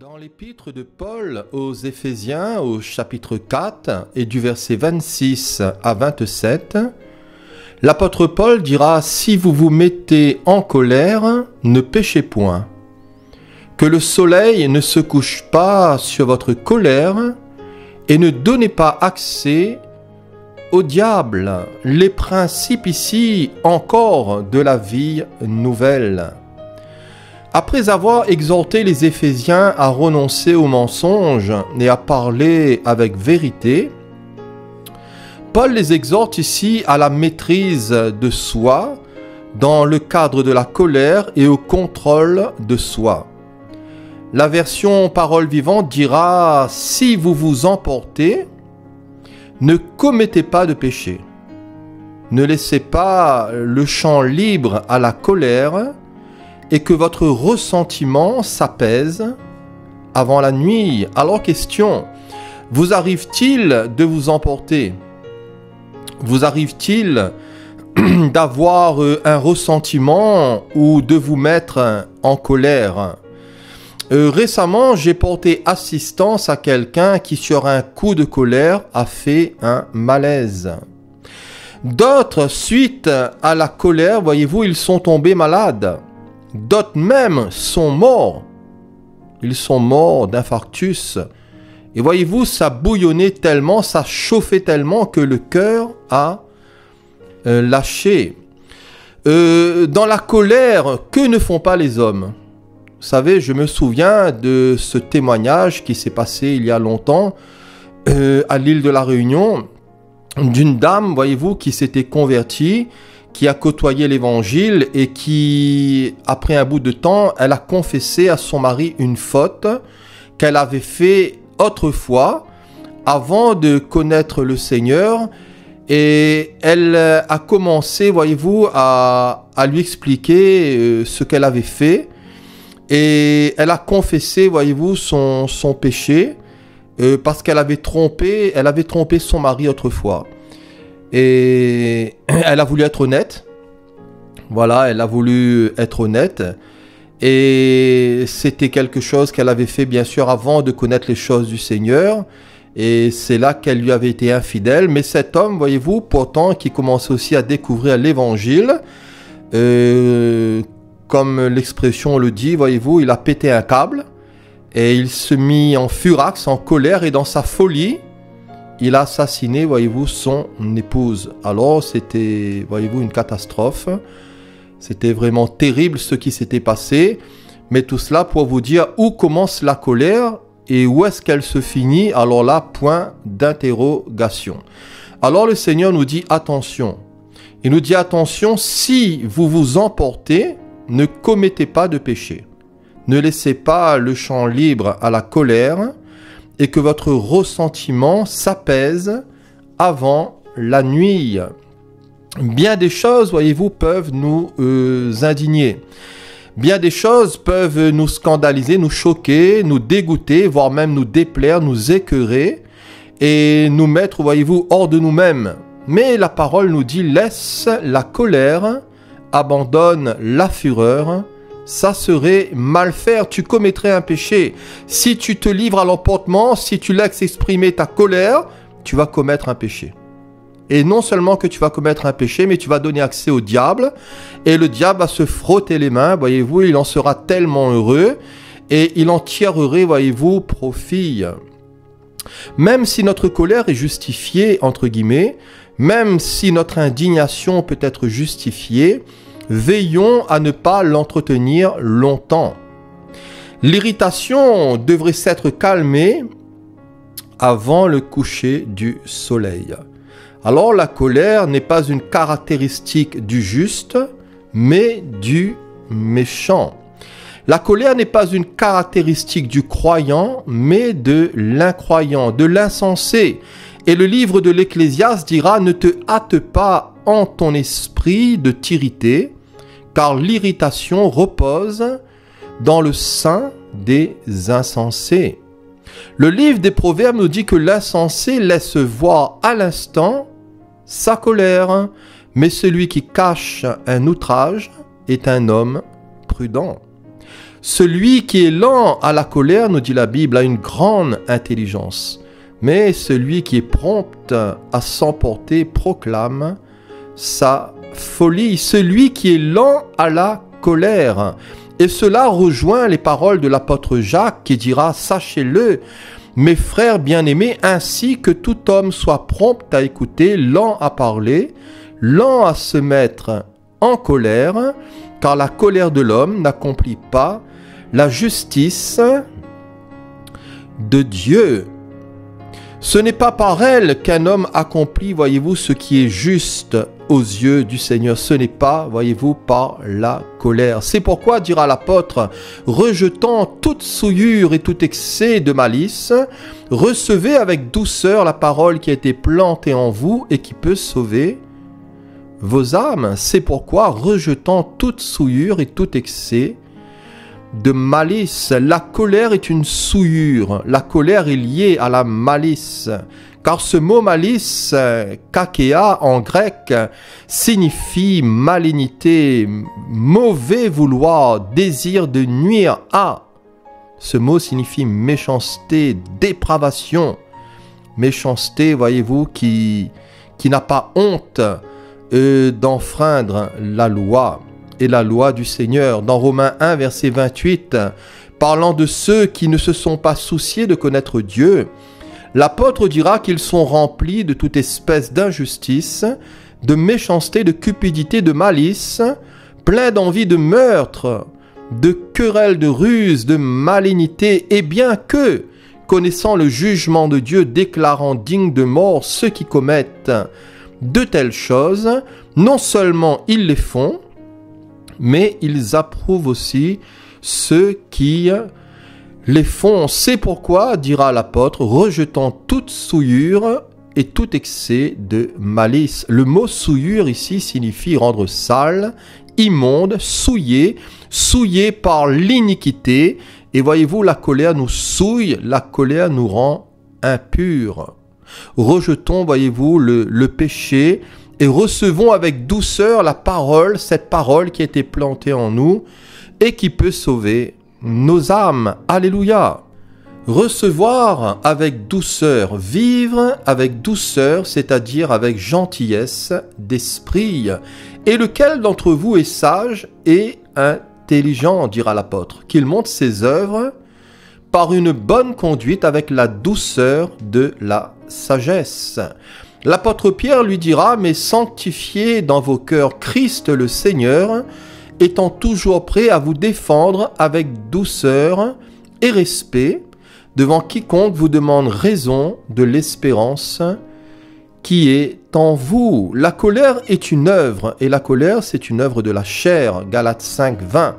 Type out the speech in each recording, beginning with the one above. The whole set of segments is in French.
Dans l'épître de Paul aux Éphésiens, au chapitre 4 et du verset 26 à 27, l'apôtre Paul dira « Si vous vous mettez en colère, ne péchez point. Que le soleil ne se couche pas sur votre colère et ne donnez pas accès au diable. » Les principes ici encore de la vie nouvelle. Après avoir exhorté les Éphésiens à renoncer au mensonge et à parler avec vérité, Paul les exhorte ici à la maîtrise de soi dans le cadre de la colère et au contrôle de soi. La version Parole vivante dira « Si vous vous emportez, ne commettez pas de péché. Ne laissez pas le champ libre à la colère et que votre ressentiment s'apaise avant la nuit. » Alors question, vous arrive-t-il de vous emporter? Vous arrive-t-il d'avoir un ressentiment ou de vous mettre en colère? Récemment, j'ai porté assistance à quelqu'un qui, sur un coup de colère, a fait un malaise. D'autres, suite à la colère, voyez-vous, ils sont tombés malades. D'autres même sont morts. Ils sont morts d'infarctus. Et voyez-vous, ça bouillonnait tellement, ça chauffait tellement que le cœur a lâché. Dans la colère, que ne font pas les hommes? Vous savez, je me souviens de ce témoignage qui s'est passé il y a longtemps à l'île de la Réunion, d'une dame, voyez-vous, qui s'était convertie, qui a côtoyé l'évangile et qui, après un bout de temps, elle a confessé à son mari une faute qu'elle avait fait autrefois avant de connaître le Seigneur, et elle a commencé, voyez-vous, à lui expliquer ce qu'elle avait fait, et elle a confessé, voyez-vous, son péché parce qu'elle avait trompé son mari autrefois. Et elle a voulu être honnête. Voilà, elle a voulu être honnête. Et c'était quelque chose qu'elle avait fait, bien sûr, avant de connaître les choses du Seigneur. Et c'est là qu'elle lui avait été infidèle. Mais cet homme, voyez-vous, pourtant, qui commençait aussi à découvrir l'Évangile, comme l'expression le dit, voyez-vous, il a pété un câble. Et il se mit en furax, en colère, et dans sa folie, il a assassiné, voyez-vous, son épouse. Alors, c'était, voyez-vous, une catastrophe. C'était vraiment terrible ce qui s'était passé. Mais tout cela pour vous dire où commence la colère et où est-ce qu'elle se finit. Alors là, point d'interrogation. Alors le Seigneur nous dit attention. Il nous dit attention, si vous vous emportez, ne commettez pas de péché. Ne laissez pas le champ libre à la colère et que votre ressentiment s'apaise avant la nuit. Bien des choses, voyez-vous, peuvent nous indigner. Bien des choses peuvent nous scandaliser, nous choquer, nous dégoûter, voire même nous déplaire, nous écœurer et nous mettre, voyez-vous, hors de nous-mêmes. Mais la parole nous dit « Laisse la colère, abandonne la fureur ». Ça serait mal faire, tu commettrais un péché. Si tu te livres à l'emportement, si tu laisses exprimer ta colère, tu vas commettre un péché. Et non seulement que tu vas commettre un péché, mais tu vas donner accès au diable. Et le diable va se frotter les mains, voyez-vous, il en sera tellement heureux. Et il en tirerait, voyez-vous, profit. Même si notre colère est justifiée, entre guillemets, même si notre indignation peut être justifiée, veillons à ne pas l'entretenir longtemps. L'irritation devrait s'être calmée avant le coucher du soleil. Alors la colère n'est pas une caractéristique du juste, mais du méchant. La colère n'est pas une caractéristique du croyant, mais de l'incroyant, de l'insensé. Et le livre de l'Ecclésiaste dira « Ne te hâte pas en ton esprit de t'irriter, car l'irritation repose dans le sein des insensés. » Le livre des Proverbes nous dit que l'insensé laisse voir à l'instant sa colère, mais celui qui cache un outrage est un homme prudent. Celui qui est lent à la colère, nous dit la Bible, a une grande intelligence. Mais celui qui est prompt à s'emporter proclame sa folie. Celui qui est lent à la colère. Et cela rejoint les paroles de l'apôtre Jacques qui dira « Sachez-le, mes frères bien-aimés, ainsi que tout homme soit prompt à écouter, lent à parler, lent à se mettre en colère, car la colère de l'homme n'accomplit pas la justice de Dieu. » Ce n'est pas par elle qu'un homme accomplit, voyez-vous, ce qui est juste aux yeux du Seigneur. Ce n'est pas, voyez-vous, par la colère. C'est pourquoi, dira l'apôtre, rejetant toute souillure et tout excès de malice, recevez avec douceur la parole qui a été plantée en vous et qui peut sauver vos âmes. C'est pourquoi, rejetant toute souillure et tout excès de malice. La colère est une souillure. La colère est liée à la malice. Car ce mot malice, kakéa en grec, signifie malignité, mauvais vouloir, désir de nuire à. Ce mot signifie méchanceté, dépravation. Méchanceté, voyez-vous, qui n'a pas honte d'enfreindre la loi. Et la loi du Seigneur. Dans Romains 1, verset 28, parlant de ceux qui ne se sont pas souciés de connaître Dieu, l'apôtre dira qu'ils sont remplis de toute espèce d'injustice, de méchanceté, de cupidité, de malice, pleins d'envie de meurtre, de querelles, de ruse, de malignité, et bien que, connaissant le jugement de Dieu, déclarant dignes de mort ceux qui commettent de telles choses, non seulement ils les font, mais ils approuvent aussi ceux qui les font. C'est pourquoi, dira l'apôtre, rejetant toute souillure et tout excès de malice. Le mot souillure ici signifie rendre sale, immonde, souillé, souillé par l'iniquité. Et voyez-vous, la colère nous souille, la colère nous rend impurs. Rejetons, voyez-vous, le péché, et recevons avec douceur la parole, cette parole qui a été plantée en nous et qui peut sauver nos âmes. Alléluia! Recevoir avec douceur, vivre avec douceur, c'est-à-dire avec gentillesse d'esprit. Et lequel d'entre vous est sage et intelligent, dira l'apôtre, qu'il montre ses œuvres par une bonne conduite avec la douceur de la sagesse. L'apôtre Pierre lui dira, mais sanctifiez dans vos cœurs Christ le Seigneur, étant toujours prêt à vous défendre avec douceur et respect devant quiconque vous demande raison de l'espérance qui est en vous. La colère est une œuvre, et la colère c'est une œuvre de la chair, Galates 5, 20.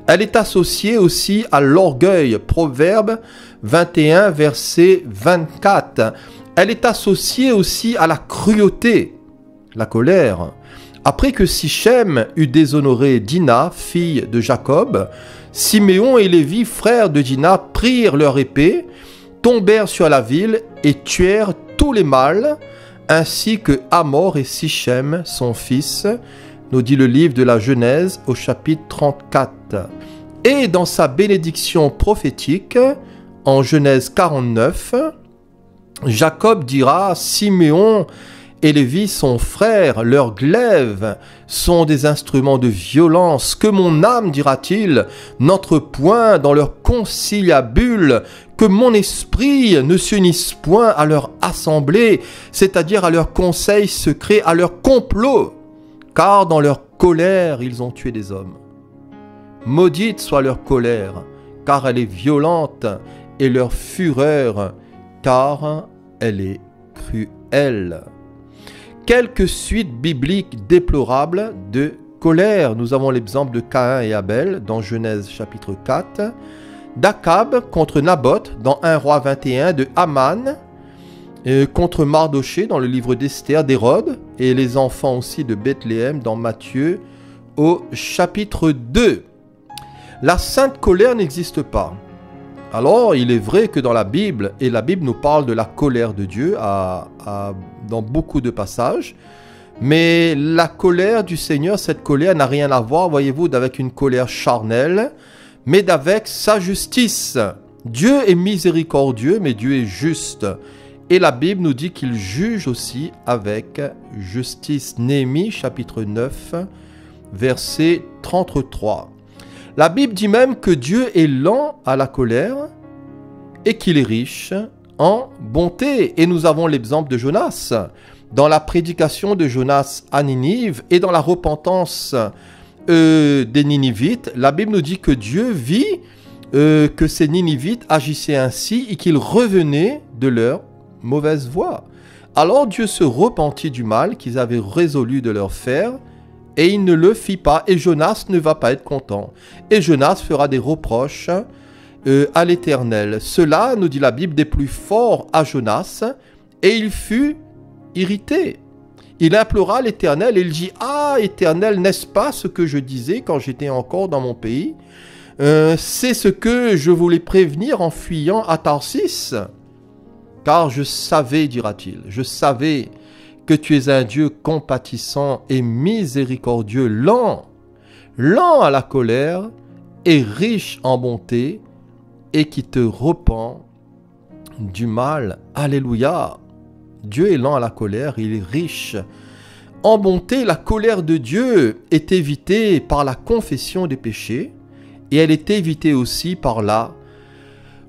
Elle est associée aussi à l'orgueil, Proverbe 21, verset 24. Elle est associée aussi à la cruauté, la colère. Après que Sichem eut déshonoré Dina, fille de Jacob, Siméon et Lévi, frères de Dina, prirent leur épée, tombèrent sur la ville et tuèrent tous les mâles, ainsi que Hamor et Sichem, son fils, nous dit le livre de la Genèse au chapitre 34. Et dans sa bénédiction prophétique, en Genèse 49, Jacob dira, Siméon et Lévi, son frère, leurs glaives sont des instruments de violence. Que mon âme, dira-t-il, n'entre point dans leur conciliabule, que mon esprit ne s'unisse point à leur assemblée, c'est-à-dire à leur conseil secret, à leur complot, car dans leur colère, ils ont tué des hommes. Maudite soit leur colère, car elle est violente, et leur fureur, car elle est cruelle. Quelques suites bibliques déplorables de colère. Nous avons l'exemple de Caïn et Abel dans Genèse chapitre 4, d'Akab contre Naboth dans 1 Roi 21, de Haman contre Mardoché dans le livre d'Esther, d'Hérode, et les enfants aussi de Bethléem dans Matthieu au chapitre 2. La sainte colère n'existe pas. Alors, il est vrai que dans la Bible, et la Bible nous parle de la colère de Dieu dans beaucoup de passages, mais la colère du Seigneur, cette colère n'a rien à voir, voyez-vous, avec une colère charnelle, mais d'avec sa justice. Dieu est miséricordieux, mais Dieu est juste. Et la Bible nous dit qu'il juge aussi avec justice. Néhémie chapitre 9, verset 33. La Bible dit même que Dieu est lent à la colère et qu'il est riche en bonté. Et nous avons l'exemple de Jonas. Dans la prédication de Jonas à Ninive et dans la repentance des Ninivites, la Bible nous dit que Dieu vit que ces Ninivites agissaient ainsi et qu'ils revenaient de leur mauvaise voie. Alors Dieu se repentit du mal qu'ils avaient résolu de leur faire et il ne le fit pas et Jonas ne va pas être content. Et Jonas fera des reproches à l'Éternel. Cela, nous dit la Bible, des plus forts à Jonas et il fut irrité. Il implora l'Éternel et il dit « Ah, Éternel, n'est-ce pas ce que je disais quand j'étais encore dans mon pays ? C'est ce que je voulais prévenir en fuyant à Tarsis. Car je savais, dira-t-il, je savais que tu es un Dieu compatissant et miséricordieux, lent à la colère et riche en bonté, et qui te repent du mal. » Alléluia. Dieu est lent à la colère, il est riche en bonté. La colère de Dieu est évitée par la confession des péchés et elle est évitée aussi par la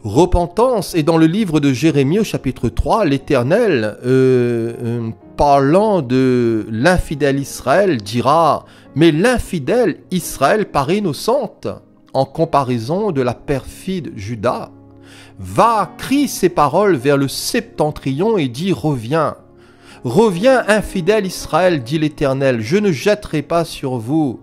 repentance. Et dans le livre de Jérémie au chapitre 3, l'Éternel, parlant de l'infidèle Israël, dira « Mais l'infidèle Israël paraît innocente en comparaison de la perfide Juda. Va, crie ces paroles vers le septentrion et dis « Reviens, reviens, infidèle Israël, dit l'Éternel, je ne jetterai pas sur vous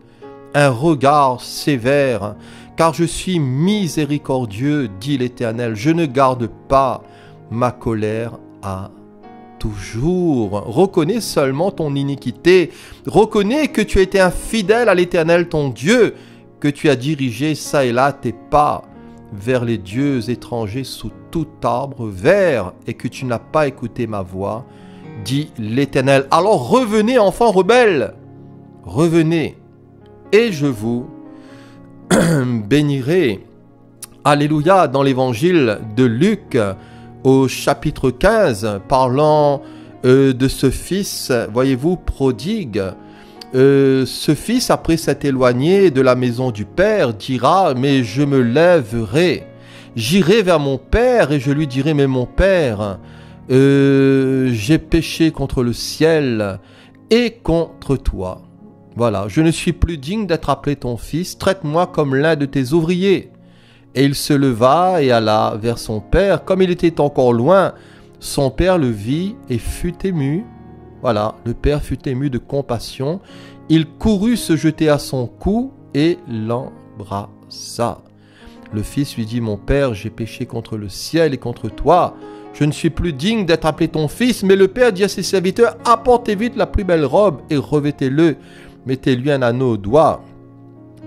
un regard sévère, car je suis miséricordieux, dit l'Éternel, je ne garde pas ma colère à toujours. » Reconnais seulement ton iniquité, reconnais que tu as été infidèle à l'Éternel ton Dieu, que tu as dirigé ça et là tes pas vers les dieux étrangers sous tout arbre vert et que tu n'as pas écouté ma voix, dit l'Éternel. Alors revenez, enfants rebelles, revenez, et je vous bénirai. Alléluia. Dans l'évangile de Luc, au chapitre 15, parlant de ce fils, voyez-vous, prodigue, ce fils, après s'être éloigné de la maison du Père, dira « Mais je me lèverai, j'irai vers mon Père et je lui dirai « Mais mon Père, j'ai péché contre le ciel et contre toi. Voilà, je ne suis plus digne d'être appelé ton fils, traite-moi comme l'un de tes ouvriers. » Et il se leva et alla vers son père. Comme il était encore loin, son père le vit et fut ému. Voilà, le père fut ému de compassion. Il courut se jeter à son cou et l'embrassa. Le fils lui dit « Mon père, j'ai péché contre le ciel et contre toi. Je ne suis plus digne d'être appelé ton fils. » Mais le père dit à ses serviteurs « Apportez vite la plus belle robe et revêtez-le. Mettez-lui un anneau au doigt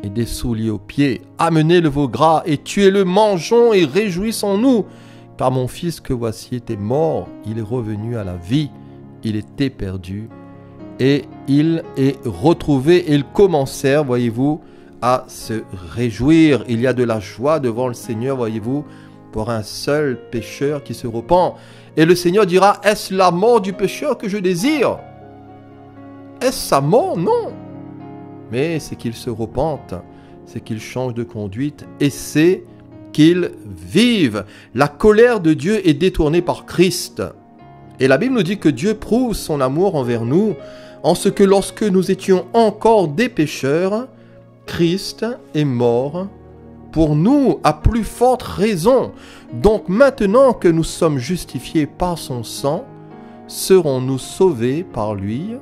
et des souliers aux pieds. Amenez le veau gras et tuez-le, mangeons et réjouissons-nous. Car mon fils que voici était mort, il est revenu à la vie. Il était perdu et il est retrouvé. » Et ils commencèrent, voyez-vous, à se réjouir. Il y a de la joie devant le Seigneur, voyez-vous, pour un seul pécheur qui se repent. Et le Seigneur dira, est-ce la mort du pécheur que je désire? Est-ce sa mort? Non. Mais c'est qu'il se repente, c'est qu'il change de conduite et c'est qu'il vive. La colère de Dieu est détournée par Christ. Et la Bible nous dit que Dieu prouve son amour envers nous en ce que lorsque nous étions encore des pécheurs, Christ est mort pour nous à plus forte raison. Donc maintenant que nous sommes justifiés par son sang, serons-nous sauvés par lui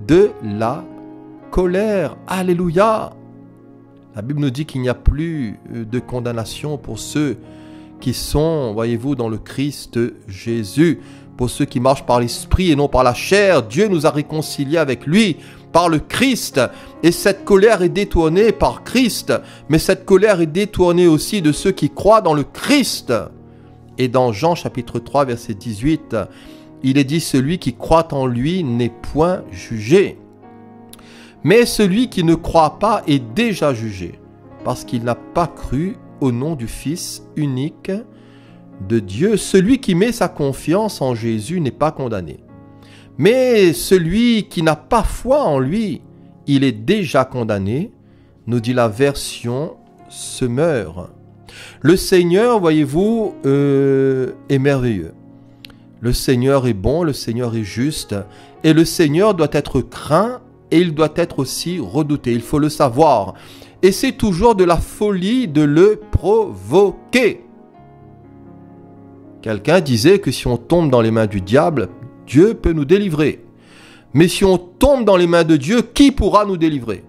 de la colère. Alléluia. La Bible nous dit qu'il n'y a plus de condamnation pour ceux qui sont, voyez-vous, dans le Christ Jésus. Pour ceux qui marchent par l'esprit et non par la chair, Dieu nous a réconciliés avec lui par le Christ. Et cette colère est détournée par Christ. Mais cette colère est détournée aussi de ceux qui croient dans le Christ. Et dans Jean chapitre 3 verset 18, il est dit, celui qui croit en lui n'est point jugé. Mais celui qui ne croit pas est déjà jugé, parce qu'il n'a pas cru au nom du Fils unique de Dieu. Celui qui met sa confiance en Jésus n'est pas condamné. Mais celui qui n'a pas foi en lui, il est déjà condamné, nous dit la version Semeur. Le Seigneur, voyez-vous, est merveilleux. Le Seigneur est bon, le Seigneur est juste, et le Seigneur doit être craint, et il doit être aussi redouté. Il faut le savoir. Et c'est toujours de la folie de le provoquer. Quelqu'un disait que si on tombe dans les mains du diable, Dieu peut nous délivrer. Mais si on tombe dans les mains de Dieu, qui pourra nous délivrer?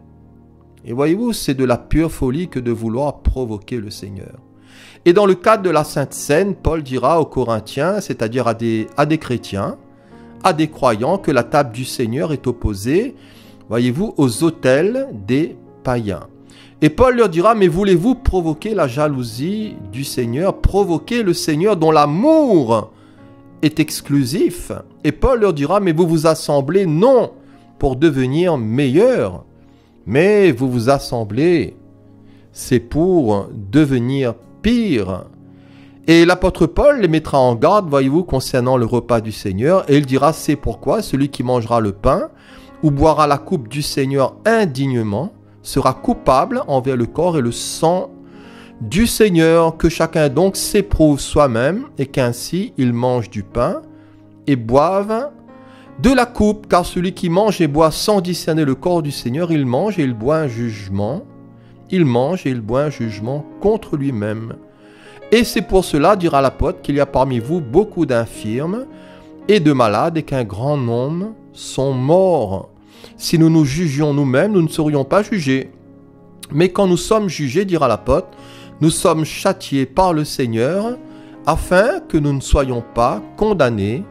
Et voyez-vous, c'est de la pure folie que de vouloir provoquer le Seigneur. Et dans le cadre de la Sainte Seine, Paul dira aux Corinthiens, c'est-à-dire à des chrétiens, à des croyants, que la table du Seigneur est opposée, voyez-vous, aux autels des païens. Et Paul leur dira, mais voulez-vous provoquer la jalousie du Seigneur, provoquer le Seigneur dont l'amour est exclusif? Et Paul leur dira, mais vous vous assemblez non pour devenir meilleurs, mais vous vous assemblez, c'est pour devenir pire. Et l'apôtre Paul les mettra en garde, voyez-vous, concernant le repas du Seigneur, et il dira, c'est pourquoi celui qui mangera le pain ou boira la coupe du Seigneur indignement sera coupable envers le corps et le sang du Seigneur. Que chacun donc s'éprouve soi-même, et qu'ainsi il mange du pain et boive de la coupe, car celui qui mange et boit sans discerner le corps du Seigneur, il mange et il boit un jugement. Il mange et il boit un jugement contre lui-même. Et c'est pour cela, dira l'apôtre, qu'il y a parmi vous beaucoup d'infirmes et de malades, et qu'un grand nombre sont morts. Si nous nous jugions nous-mêmes, nous ne serions pas jugés. Mais quand nous sommes jugés, dira l'apôtre, nous sommes châtiés par le Seigneur, afin que nous ne soyons pas condamnés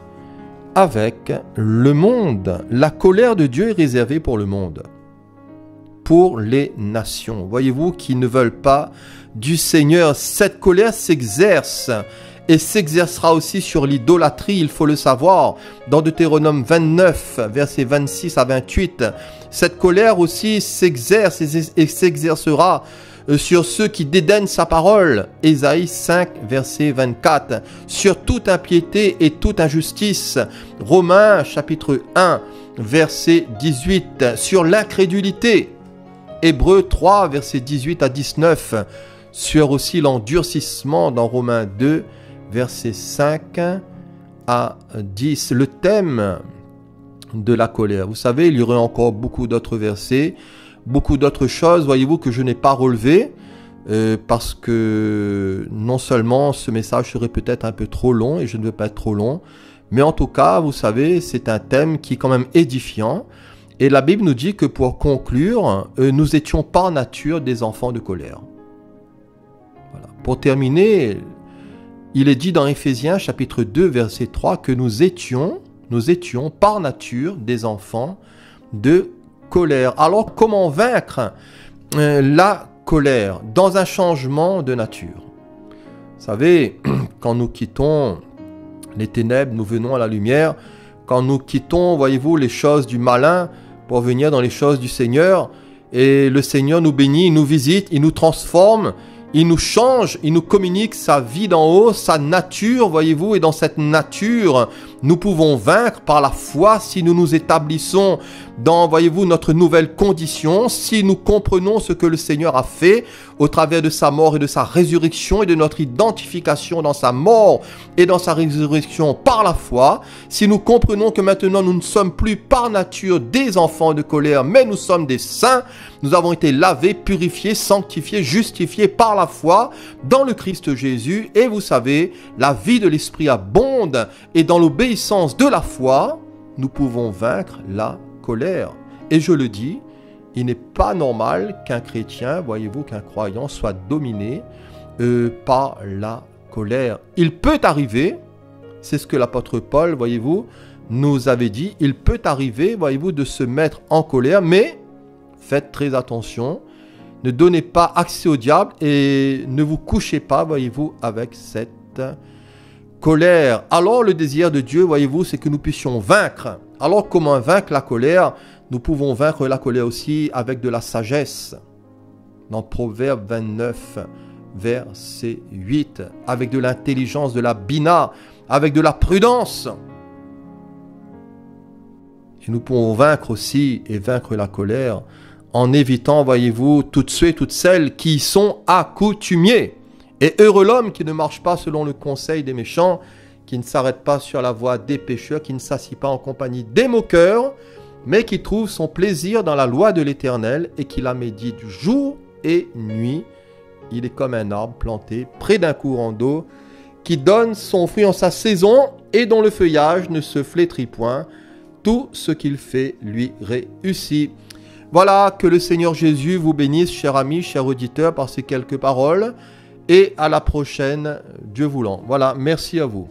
avec le monde. La colère de Dieu est réservée pour le monde, pour les nations. Voyez-vous, qui ne veulent pas du Seigneur. Cette colère s'exerce et s'exercera aussi sur l'idolâtrie, il faut le savoir. Dans Deutéronome 29, versets 26 à 28, cette colère aussi s'exerce et s'exercera sur ceux qui dédaignent sa parole. Ésaïe 5, verset 24. Sur toute impiété et toute injustice. Romains chapitre 1, verset 18. Sur l'incrédulité. Hébreux 3, verset 18 à 19. Sur aussi l'endurcissement dans Romains 2, verset 5 à 10. Le thème de la colère. Vous savez, il y aurait encore beaucoup d'autres versets, beaucoup d'autres choses, voyez-vous, que je n'ai pas relevées, parce que non seulement ce message serait peut-être un peu trop long, et je ne veux pas être trop long, mais en tout cas, vous savez, c'est un thème qui est quand même édifiant. Et la Bible nous dit que pour conclure, nous étions par nature des enfants de colère. Voilà. Pour terminer, il est dit dans Éphésiens chapitre 2 verset 3 que nous étions par nature des enfants de colère. Alors comment vaincre la colère dans un changement de nature? Vous savez, quand nous quittons les ténèbres, nous venons à la lumière. Quand nous quittons, voyez-vous, les choses du malin pour venir dans les choses du Seigneur, et le Seigneur nous bénit, il nous visite, il nous transforme, il nous change, il nous communique sa vie d'en haut, sa nature, voyez-vous, et dans cette nature, nous pouvons vaincre par la foi si nous nous établissons dans, voyez-vous, notre nouvelle condition, si nous comprenons ce que le Seigneur a fait au travers de sa mort et de sa résurrection et de notre identification dans sa mort et dans sa résurrection par la foi, si nous comprenons que maintenant nous ne sommes plus par nature des enfants de colère, mais nous sommes des saints, nous avons été lavés, purifiés, sanctifiés, justifiés par la foi dans le Christ Jésus. Et vous savez, la vie de l'Esprit abonde et dans l'obéissance de la foi, nous pouvons vaincre la colère. Et je le dis, il n'est pas normal qu'un chrétien, voyez-vous, qu'un croyant soit dominé par la colère. Il peut arriver, c'est ce que l'apôtre Paul, voyez-vous, nous avait dit, il peut arriver, voyez-vous, de se mettre en colère, mais faites très attention, ne donnez pas accès au diable et ne vous couchez pas, voyez-vous, avec cette colère. Alors le désir de Dieu, voyez-vous, c'est que nous puissions vaincre. Alors comment vaincre la colère? Nous pouvons vaincre la colère aussi avec de la sagesse. dans Proverbe 29, verset 8, avec de l'intelligence, de la bina, avec de la prudence. Et nous pouvons vaincre aussi et vaincre la colère en évitant, voyez-vous, toutes ceux et toutes celles qui y sont accoutumés. Et heureux l'homme qui ne marche pas selon le conseil des méchants, qui ne s'arrête pas sur la voie des pécheurs, qui ne s'assied pas en compagnie des moqueurs, mais qui trouve son plaisir dans la loi de l'Éternel et qui la médite jour et nuit. Il est comme un arbre planté près d'un courant d'eau, qui donne son fruit en sa saison et dont le feuillage ne se flétrit point. Tout ce qu'il fait lui réussit. Voilà, que le Seigneur Jésus vous bénisse, chers amis, chers auditeurs, par ces quelques paroles. Et à la prochaine, Dieu voulant. Voilà, merci à vous.